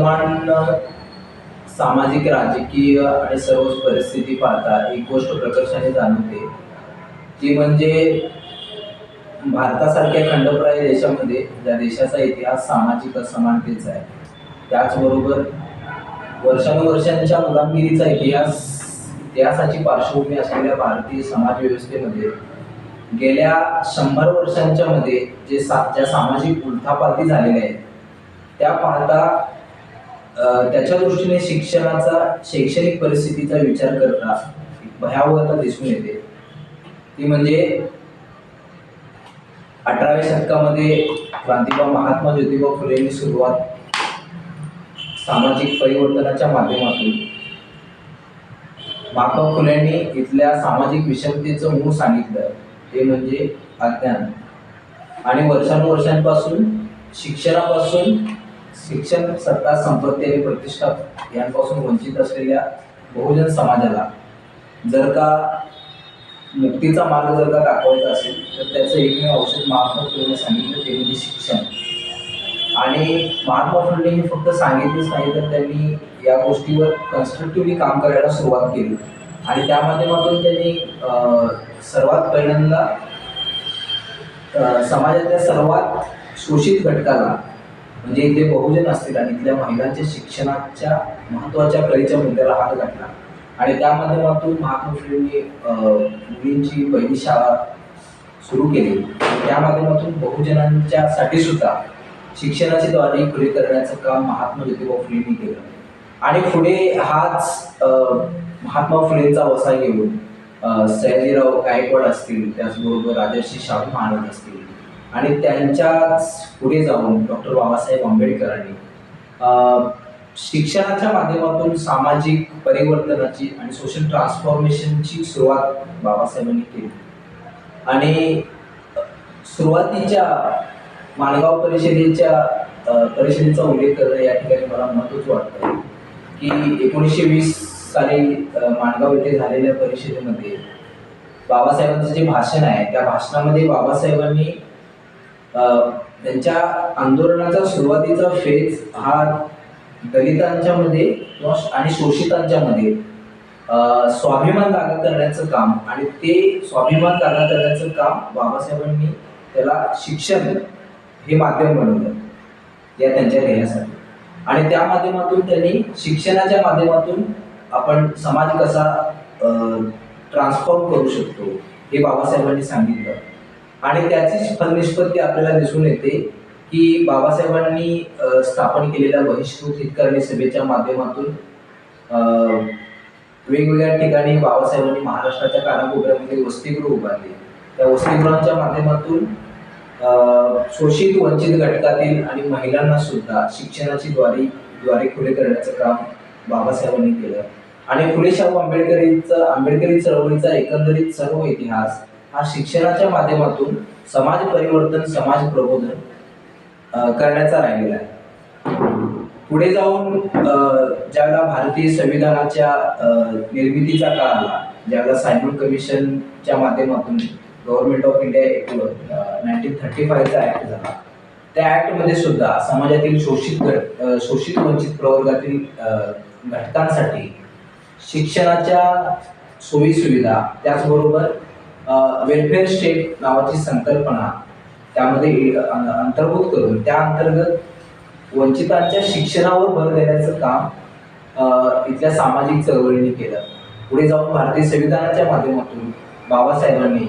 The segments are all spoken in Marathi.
वर्तमान सामाजिक, राजकीय आणि सर्वच परिस्थिती पाहता एक गोष्ट प्रकर्षाने जाणवते, ती म्हणजे भारतासारख्या खंडप्राय देशामध्ये, ज्या देशाचा इतिहास सामाजिक असमानतेचा आहे, त्याचबरोबर वर्षानुवर्षांच्या गुलामगिरीचा इतिहासाची पार्श्वभूमी असलेल्या भारतीय समाज व्यवस्थेमध्ये गेल्या 100 वर्षांच्या मध्ये ज्या सामाजिक उलथापालथी झालेल्या आहेत, त्या पाहता त्याच्या दृष्टीने शैक्षणिक परिस्थितीचा विचार करता भयावहता दिसून येते. ती म्हणजे 18व्या शतकामध्ये क्रांतिबा महात्मा ज्योतिबा फुलेंनी सुरुवात सामाजिक परिवर्तनाच्या माध्यमातून महात्मा फुलेंनी इथल्या सामाजिक विषमतेचं मूळ सांगितलं, ते म्हणजे अज्ञान. आणि वर्षानुवर्षांपासून शिक्षण, सत्ता, संपत्ती आणि प्रतिष्ठा यांपासून वंचित असलेल्या बहुजन समाजाला जर का मुक्तीचा मार्ग जर का दाखवायचा असेल तर त्याचं एकमेव औषध महात्मा फुलेंनी सांगितलं, ते म्हणजे शिक्षण. आणि महात्मा फुलेंनी फक्त सांगितलंच नाही, तर त्यांनी या गोष्टीवर कन्स्ट्रक्टिव्हली काम करायला सुरुवात केली. आणि त्या माध्यमातून त्यांनी सर्वात पहिल्यांदा समाजातल्या सर्वात शोषित घटकाला, म्हणजे इथले बहुजन असतील आणि इथल्या महिलांच्या शिक्षणाच्या महत्त्वाच्या कळीच्या मुद्द्याला हात घातला. आणि त्या माध्यमातून महात्मा फुलेंनी मुलींची पहिली शाळा सुरू केली. त्या माध्यमातून बहुजनांच्यासाठी सुद्धा शिक्षणाची द्वारे खुले करण्याचं काम महात्मा ज्योतिबा फुलेंनी केलं. आणि पुढे हाच महात्मा फुलेंचा वसा घेऊन सयाजीराव गायकवाड असतील, त्याचबरोबर राजर्षी शाहू महाराज असतील, आणि त्यांच्याच पुढे जाऊन डॉक्टर बाबासाहेब आंबेडकरांनी शिक्षणाच्या माध्यमातून सामाजिक परिवर्तनाची आणि सोशल ट्रान्सफॉर्मेशनची सुरुवात बाबासाहेबांनी केली. आणि सुरुवातीच्या माणगाव परिषदेचा उल्लेख करणं या ठिकाणी मला महत्त्वाचं वाटतं की 1920 साली माणगाव येथे झालेल्या परिषदेमध्ये बाबासाहेबांचं जे भाषण आहे, त्या भाषणामध्ये बाबासाहेबांनी त्यांच्या आंदोलनाचा सुरुवातीचा फेज हा दलितांच्या मध्ये आणि शोषितांच्या मध्ये स्वाभिमान जागा करण्याचं काम, आणि ते स्वाभिमान जागा करण्याचं काम बाबासाहेबांनी त्याला शिक्षण हे माध्यम बनवलं या त्यांच्या ध्येयासाठी. आणि त्या माध्यमातून त्यांनी शिक्षणाच्या माध्यमातून आपण समाज कसा ट्रान्सफॉर्म करू शकतो हे बाबासाहेबांनी सांगितलं. आणि त्याचीच फलनिष्पत्ती आपल्याला दिसून येते की बाबासाहेबांनी स्थापन केलेल्या बहिष्कृत हितकारणी सभेच्या माध्यमातून वेगवेगळ्या ठिकाणी बाबासाहेबांनी महाराष्ट्राच्या कानाकोपऱ्यामध्ये वसतिगृह उभारले. त्या वसतिगृहांच्या माध्यमातून शोषित वंचित घटकातील आणि महिलांना सुद्धा शिक्षणाची द्वारे खुले करण्याचं काम बाबासाहेबांनी केलं. आणि फुले शाहू आंबेडकरी चळवळीचा एकंदरीत सर्व इतिहास हा शिक्षणाच्या माध्यमातून समाज परिवर्तन, समाज प्रबोधन करण्याचा राहिलेला आहे. पुढे जाऊन ज्यावेळेला भारतीय संविधानाच्या निर्मितीचा काळ आला, ज्यावेळेला सायमन कमिशनच्या माध्यमातून गव्हर्नमेंट ऑफ इंडिया 1935चा ऍक्ट झाला, त्या ऍक्टमध्ये सुद्धा समाजातील शोषित वंचित प्रवर्गातील घटकांसाठी शिक्षणाच्या सोयी सुविधा, त्याचबरोबर वेलफेअर स्टेट नावाची संकल्पना त्यामध्ये अंतर्भूत करून त्या अंतर्गत वंचितांच्या शिक्षणावर भर देण्याचं काम इथल्या सामाजिक चळवळीने केलं. पुढे जाऊन भारतीय संविधानाच्या माध्यमातून बाबासाहेबांनी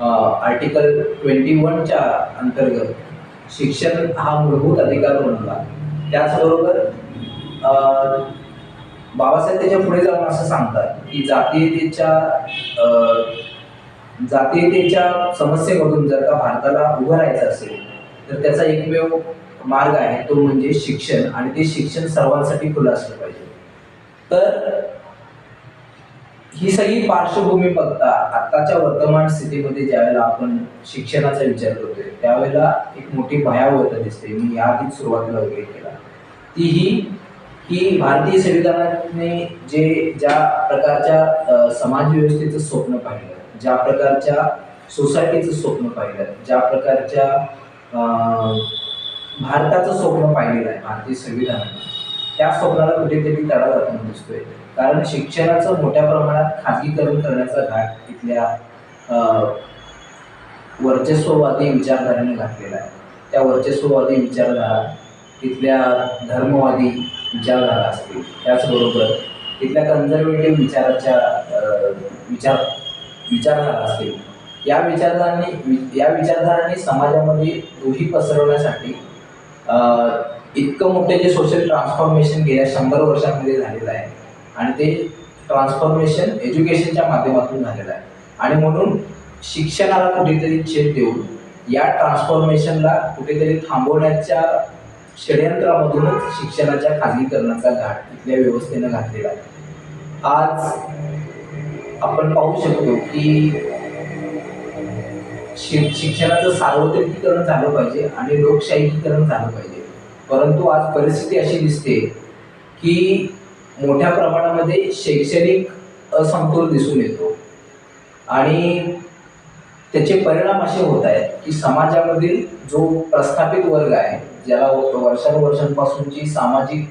आर्टिकल 21च्या अंतर्गत शिक्षण हा मूलभूत अधिकार बनवला. त्याचबरोबर बाबासाहेब त्याच्या पुढे जाऊन असं सांगतात की जातीयतेच्या समस्येमधून जर का भारताला उभं राहायचं असेल तर त्याचा एकमेव मार्ग आहे, तो म्हणजे शिक्षण, आणि ते शिक्षण सर्वांसाठी खुलं असलं पाहिजे. तर ही सगळी पार्श्वभूमी बघता आताच्या वर्तमान स्थितीमध्ये ज्यावेळेला आपण शिक्षणाचा विचार करतोय त्यावेळेला एक मोठी भयावहता दिसते. मी याआधीच सुरुवातीला उल्लेख केला, ती की भारतीय संविधानाने ज्या प्रकारच्या समाज व्यवस्थेचं स्वप्न पाहिलं, ज्या प्रकारच्या सोसायटीचं स्वप्न पाहिलं, ज्या प्रकारच्या भारताचं स्वप्न पाहिलेलं आहे भारतीय संविधानाने, त्या स्वप्नाला कुठेतरी तडा जाताना दिसतोय. कारण शिक्षणाचं मोठ्या प्रमाणात खाजगीकरण करण्याचा घाट इथल्या वर्चस्ववादी विचारधारेने घातलेला आहे. त्या वर्चस्ववादी विचारधारा तिथल्या धर्मवादी विचारधारा असतील, त्याचबरोबर तिथल्या कन्झर्वेटिव्ह विचारधारा असतील, या विचारधारांनी समाजामध्ये दुही पसरवण्यासाठी इतकं मोठे जे सोशल ट्रान्सफॉर्मेशन गेल्या 100 वर्षांमध्ये झालेलं आहे आणि ते ट्रान्सफॉर्मेशन एज्युकेशनच्या माध्यमातून झालेलं आहे. आणि म्हणून शिक्षणाला कुठेतरी छेद देऊन या ट्रान्सफॉर्मेशनला कुठेतरी थांबवण्याच्या षडयंत्रामधूनच शिक्षणाच्या खाजगीकरणाचा घाट इथल्या व्यवस्थेनं घातलेला आहे. आज आपण पाहू शकतो की शिक्षणाचं सार्वत्रिकीकरण झालं पाहिजे आणि लोकशाहीकरण झालं पाहिजे, परंतु आज परिस्थिती अशी दिसते की मोठ्या प्रमाणामध्ये शैक्षणिक असमतोल दिसून येतो आणि त्याचे परिणाम असे होत आहेत की समाजामधील जो प्रस्थापित वर्ग आहे, ज्याला वर्षानुवर्षांपासूनची सामाजिक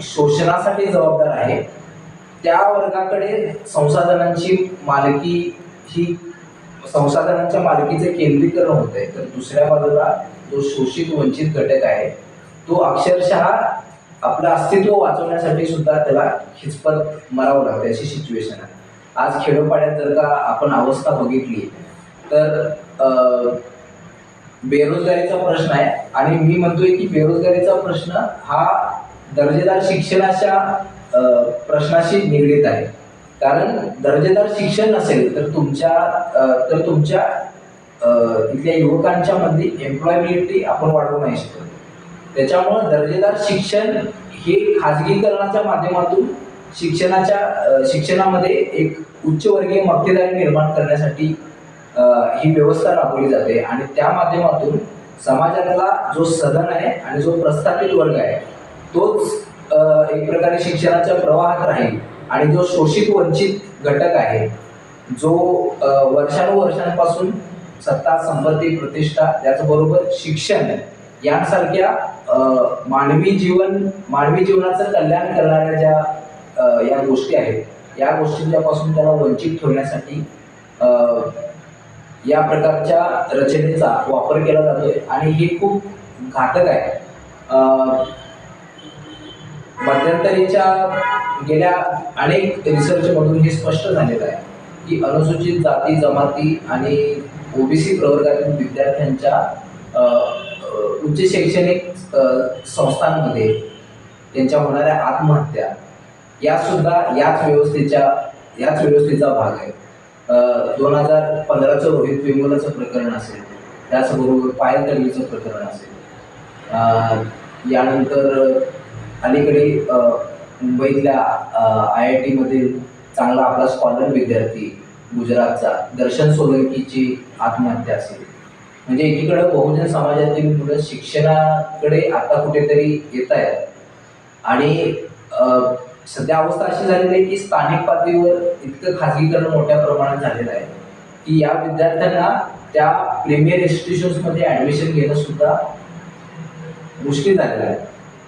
शोषणासाठी जबाबदार आहे, त्या वर्गाकडे संसाधनांच्या मालकीचे केंद्रीकरण होत आहे. तर दुसऱ्या बाजूला जो शोषित वंचित घटक आहे तो अक्षरशः आपलं अस्तित्व वाचवण्यासाठी सुद्धा त्याला खिचपत मरावं लागते, अशी सिच्युएशन आहे. आज खेडोपाड्यात जर का आपण अवस्था बघितली तर बेरोजगारीचा प्रश्न आहे आणि मी म्हणतोय की बेरोजगारीचा प्रश्न हा दर्जेदार शिक्षणाच्या प्रश्नाशी निगडीत आहे. कारण दर्जेदार शिक्षण नसेल तर तुमच्या इथल्या युवकांच्या मध्ये एम्प्लॉयबिलिटी आपण वाढवू नाही शकत. त्याच्यामुळं दर्जेदार शिक्षण हे खाजगीकरणाच्या माध्यमातून शिक्षणामध्ये एक उच्चवर्गीय मक्तेदारी निर्माण करण्यासाठी ही व्यवस्था राबवली जाते आणि त्या माध्यमातून समाजातला जो सदन आहे आणि जो प्रस्थापित वर्ग आहे तोच एक प्रकारे शिक्षणाच्या प्रवाहात राहील आणि जो शोषित वंचित घटक आहे, जो वर्षानुवर्षांपासून सत्ता, संपत्ती, प्रतिष्ठा, त्याचबरोबर शिक्षण यांसारख्या मानवी जीवनाचं कल्याण करणाऱ्या ज्या या गोष्टी आहेत, या गोष्टींपासून त्याला वंचित ठेवण्यासाठी या प्रकारच्या रचनेचा वापर केला जातोय आणि हे खूप घातक आहे. मध्यंतरीच्या गेल्या अनेक रिसर्चमधून हे स्पष्ट झालेलं आहे की अनुसूचित जाती, जमाती आणि ओबीसी प्रवर्गातील विद्यार्थ्यांच्या उच्च शैक्षणिक संस्थांमध्ये त्यांच्या होणाऱ्या आत्महत्या या सुद्धा याच व्यवस्थेचा भाग आहे. 2015चं रोहित वेमुलाचं प्रकरण असेल, त्याचबरोबर पायल तडवीचं प्रकरण असेल, यानंतर अलीकडे मुंबईतल्या IIT मधील चांगला आपला स्कॉलर विद्यार्थी गुजरातचा दर्शन सोलंकीची आत्महत्या असेल. म्हणजे एकीकडे बहुजन समाजातील मुलं शिक्षणाकडे आता कुठेतरी येत आहेत आणि सध्या अवस्था अशी झालेली आहे की स्थानिक पातळीवर इतकं खाजगीकरण मोठ्या प्रमाणात झालेलं आहे की या विद्यार्थ्यांना त्या प्रीमियर इन्स्टिट्यूशन्समध्ये ॲडमिशन घेणं सुद्धा मुश्किल झालेलं आहे.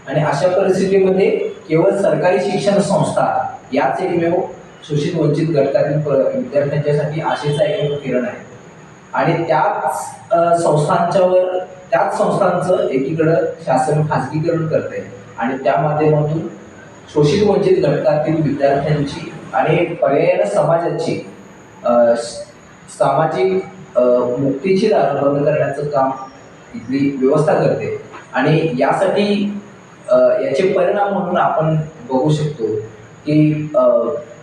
आणि अशा परिस्थितीमध्ये केवळ सरकारी शिक्षण संस्था याच एकमेव शोषित वंचित घटकातील विद्यार्थ्यांच्यासाठी आशेचा एकमेव किरण आहे. आणि त्याच संस्थांचं एकीकडं शासन खाजगीकरण करते आणि त्या माध्यमातून शोषित वंचित घटकातील विद्यार्थ्यांची आणि पर्यायाने समाजाची सामाजिक मुक्तीची दारं बंद करण्याचं काम इथली व्यवस्था करते. आणि याचे परिणाम म्हणून आपण बघू शकतो की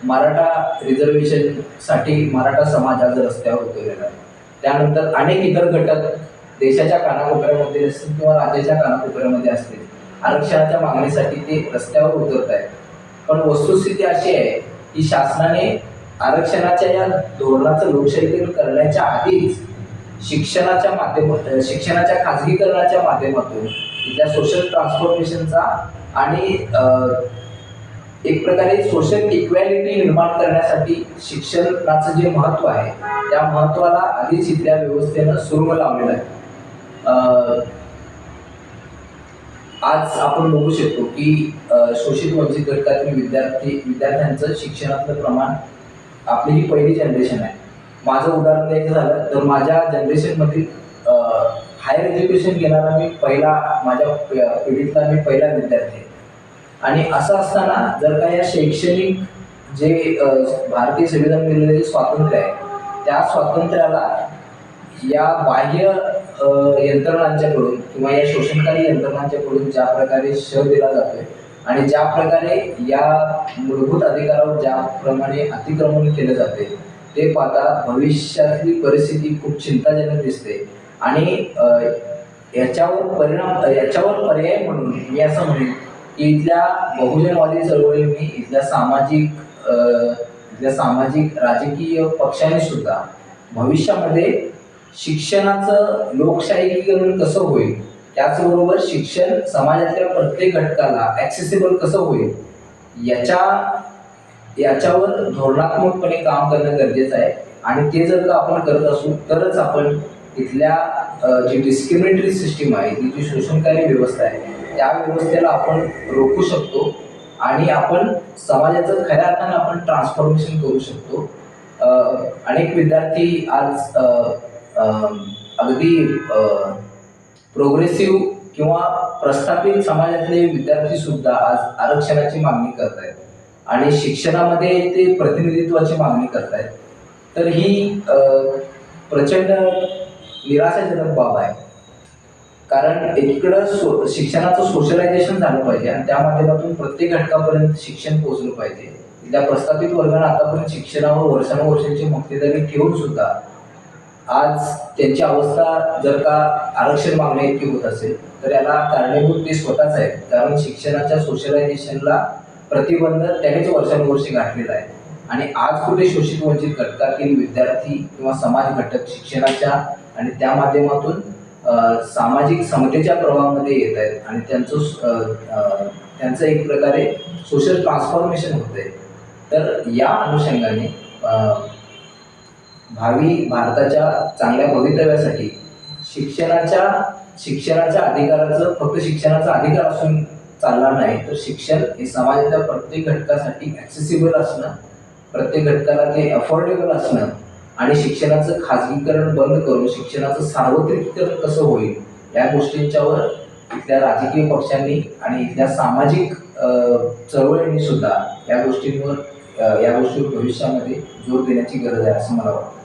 मराठा रिझर्वेशनसाठी मराठा समाज आज रस्त्यावर उतरलेला आहे. त्यानंतर अनेक इतर घटक देशाच्या कानाकोपऱ्यामध्ये असतील किंवा राज्याच्या कानाकोपऱ्यामध्ये असतील, आरक्षणाच्या मागणीसाठी ते रस्त्यावर उतरत आहेत. पण वस्तुस्थिती अशी आहे की शासनाने आरक्षणाच्या या धोरणाचं लोकशाहीकरण करण्याच्या आधीच शिक्षणाच्या खाजगीकरणाच्या माध्यमातून तिथल्या सोशल ट्रान्सफॉर्मेशनचा आणि एक प्रकारे सोशल इक्वॅलिटी निर्माण करण्यासाठी शिक्षणाचं जे महत्त्व आहे त्या महत्त्वाला आधीच इथल्या व्यवस्थेनं सुरुंग लावलेलं आहे. आज आपण बघू शकतो की शोषित वंचित घटकातील विद्यार्थ्यांचं शिक्षणातलं प्रमाण, आपली ही पहिली जनरेशन आहे. माझं उदाहरण द्यायचं झालं तर माझ्या जनरेशनमधील हायर एज्युकेशन घेणारा मी पहिला, माझ्या पिढीतला मी पहिला विद्यार्थी आहे. आणि असं असताना जर का या शैक्षणिक जे भारतीय संविधान दिलेलं जे स्वातंत्र्य आहे, त्या स्वातंत्र्याला या बाह्य यंत्रणांच्याकडून किंवा या शोषणकारी यंत्रणांच्याकडून ज्या प्रकारे दिला जातोय आणि ज्या प्रकारे या मूलभूत अधिकारावर ज्याप्रमाणे अतिक्रमण केलं जाते, ते पाहता भविष्यातली परिस्थिती खूप चिंताजनक दिसते. आणि याच्यावर पर्याय म्हणून मी असं म्हणेन की इथल्या बहुजनवादी चळवळींनी, इथल्या सामाजिक राजकीय पक्षांनी सुद्धा भविष्यामध्ये शिक्षणाचं लोकशाहीकरण कसं होईल, त्याचबरोबर शिक्षण समाजातल्या प्रत्येक घटकाला ॲक्सेसिबल कसं होईल, याच्यावर धोरणात्मकपणे काम करणं गरजेचं आहे. आणि ते जर का आपण करत असू तरच आपण इथल्या जी डिस्क्रिमिनेटरी सिस्टीम आहे, जी शोषणकारी व्यवस्था आहे, त्या व्यवस्थेला आपण रोखू शकतो आणि आपण समाजाचं खऱ्या अर्थानं आपण ट्रान्सफॉर्मेशन करू शकतो. अनेक विद्यार्थी आज अगदी प्रोग्रेसिव्ह किंवा प्रस्थापित समाजातले विद्यार्थी सुद्धा आज आरक्षणाची मागणी करत आहेत आणि शिक्षणामध्ये ते प्रतिनिधित्वाची मागणी करत आहेत. तर ही प्रचंड निराशाजनक बाब आहे. कारण एकीकडं शिक्षणाचं सोशलायझेशन झालं पाहिजे आणि त्या माध्यमातून प्रत्येक घटकापर्यंत शिक्षण पोहोचलं पाहिजे. त्या प्रस्थापित वर्गाने आतापर्यंत शिक्षणावर वर्षानुवर्षांची मक्तेदारी ठेवून सुद्धा आज त्यांची अवस्था जर का आरक्षण मागण्या इतकी होत असेल तर याला कारणीभूत ते स्वतःच आहेत. कारण शिक्षणाच्या सोशलायझेशनला प्रतिबंध त्यानेच वर्षानुवर्षे गाठलेला आहे. आणि आज कुठे शोषित वंचित घटकातील विद्यार्थी किंवा समाज घटक शिक्षणाच्या आणि त्या माध्यमातून सामाजिक समतेच्या प्रवाहामध्ये येत आहेत आणि त्यांचं एक प्रकारे सोशल ट्रान्सफॉर्मेशन होत आहे. तर या अनुषंगाने भावी भारताच्या चांगल्या भवितव्यासाठी शिक्षणाच्या अधिकाराचं फक्त शिक्षणाचा अधिकार असून चालणार नाही, तर शिक्षण हे समाजाच्या प्रत्येक घटकासाठी ॲक्सेसिबल असणं, प्रत्येक घटकाला ते अफोर्डेबल असणं आणि शिक्षणाचं खाजगीकरण बंद करून शिक्षणाचं सार्वत्रिकीकरण कसं होईल, या गोष्टींच्यावर इथल्या राजकीय पक्षांनी आणि इथल्या सामाजिक चळवळींनी सुद्धा या गोष्टींवर भविष्यामध्ये जोर देण्याची गरज आहे असं मला वाटतं.